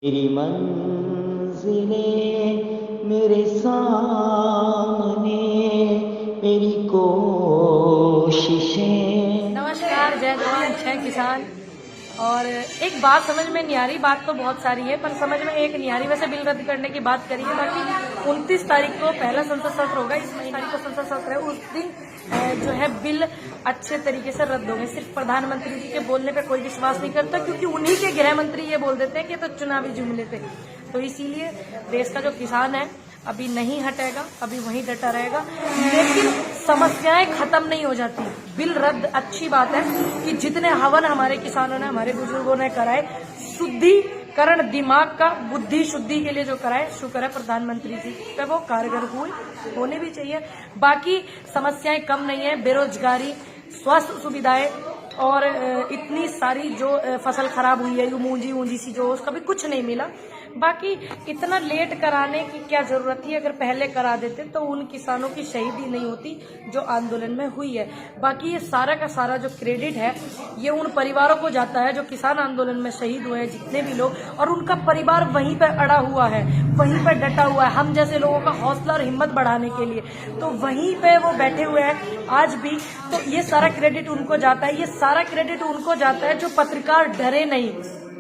मेरी मंजिलें मेरे सामने, मेरी कोशिशें। नमस्कार, जय जवान जय किसान। और एक बात समझ में नहीं आ रही, बात तो बहुत सारी है पर समझ में एक नहीं आ रही। वैसे बिल रद्द करने की बात करी है, बाकी 29 तारीख को पहला संसद सत्र होगा, इस महीने को संसद सत्र है, उस दिन जो है बिल अच्छे तरीके से रद्द होंगे। सिर्फ प्रधानमंत्री जी के बोलने पे कोई विश्वास नहीं करता, क्योंकि उन्हीं के गृह मंत्री ये बोल देते हैं कि तो चुनावी जुमले थे। तो इसीलिए देश का जो किसान है अभी नहीं हटेगा, अभी वहीं डटा रहेगा। लेकिन समस्याएं खत्म नहीं हो जाती। बिल रद्द अच्छी बात है कि जितने हवन हमारे किसानों ने, हमारे बुजुर्गों ने कराए, शुद्धिकरण दिमाग का, बुद्धि शुद्धि के लिए जो कराए, शुक्र है प्रधानमंत्री जी पे वो कारगर हुए, होने भी चाहिए। बाकी समस्याएं कम नहीं है, बेरोजगारी, स्वास्थ्य सुविधाएं और इतनी सारी जो फसल खराब हुई है, ऊंजी सी जो, उसका भी कुछ नहीं मिला। बाकी इतना लेट कराने की क्या जरूरत थी? अगर पहले करा देते तो उन किसानों की शहीदी नहीं होती जो आंदोलन में हुई है। बाकी ये सारा का सारा जो क्रेडिट है ये उन परिवारों को जाता है जो किसान आंदोलन में शहीद हुए हैं, जितने भी लोग, और उनका परिवार वहीं पर अड़ा हुआ है, वहीं पर डटा हुआ है, हम जैसे लोगों का हौसला और हिम्मत बढ़ाने के लिए। तो वहीं पे वो बैठे हुए हैं आज भी। तो ये सारा क्रेडिट उनको जाता है। ये सारा क्रेडिट उनको जाता है जो पत्रकार डरे नहीं,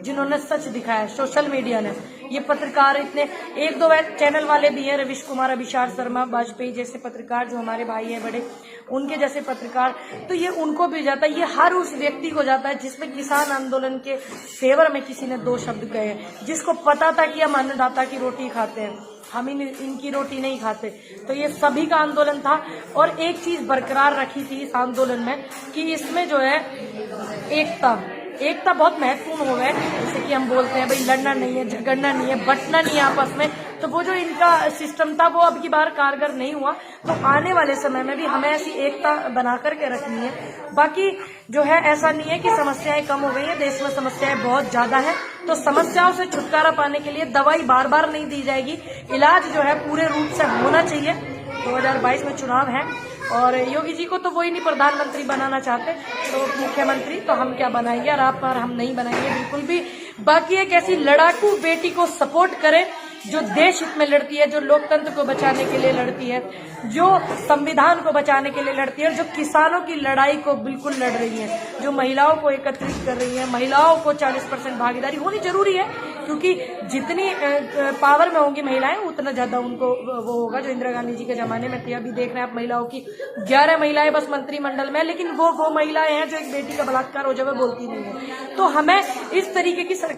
जिन्होंने सच दिखाया सोशल मीडिया ने। ये पत्रकार इतने, एक दो चैनल वाले भी हैं, रविश कुमार, अभिषार शर्मा, वाजपेयी जैसे पत्रकार जो हमारे भाई हैं बड़े, उनके जैसे पत्रकार, तो ये उनको भी जाता है। ये हर उस व्यक्ति को जाता है जिसमें किसान आंदोलन के फेवर में किसी ने दो शब्द कहे, जिसको पता था कि हम अन्नदाता की रोटी खाते हैं, हम इनकी रोटी नहीं खाते। तो ये सभी का आंदोलन था। और एक चीज बरकरार रखी थी इस आंदोलन में कि इसमें जो है एकता बहुत महत्वपूर्ण हो गया। जैसे कि हम बोलते हैं भाई लड़ना नहीं है, झगड़ना नहीं है, बंटना नहीं है आपस में, तो वो जो इनका सिस्टम था वो अब की बार कारगर नहीं हुआ। तो आने वाले समय में भी हमें ऐसी एकता बना करके रखनी है। बाकी जो है ऐसा नहीं है कि समस्याएं कम हो गई है, देश में समस्याएं बहुत ज्यादा है। तो समस्याओं से छुटकारा पाने के लिए दवाई बार बार नहीं दी जाएगी, इलाज जो है पूरे रूप से होना चाहिए। 2022 में चुनाव है और योगी जी को तो वही नहीं प्रधानमंत्री बनाना चाहते, तो मुख्यमंत्री तो हम क्या बनाएंगे, और आप पर हम नहीं बनाएंगे बिल्कुल भी। बाकी एक ऐसी लड़ाकू बेटी को सपोर्ट करें जो देश हित में लड़ती है, जो लोकतंत्र को बचाने के लिए लड़ती है, जो संविधान को बचाने के लिए लड़ती है, जो किसानों की लड़ाई को बिल्कुल लड़ रही है, जो महिलाओं को एकत्रित कर रही है। महिलाओं को 40% भागीदारी होनी जरूरी है, क्योंकि जितनी पावर में होंगी महिलाएं उतना ज्यादा उनको वो होगा, जो इंदिरा गांधी जी के जमाने में थे। अभी देख रहे हैं आप महिलाओं की 11 महिलाएं बस मंत्रिमंडल में, लेकिन वो महिलाएं हैं जो एक बेटी का बलात्कार हो जाए बोलती नहीं है। तो हमें इस तरीके की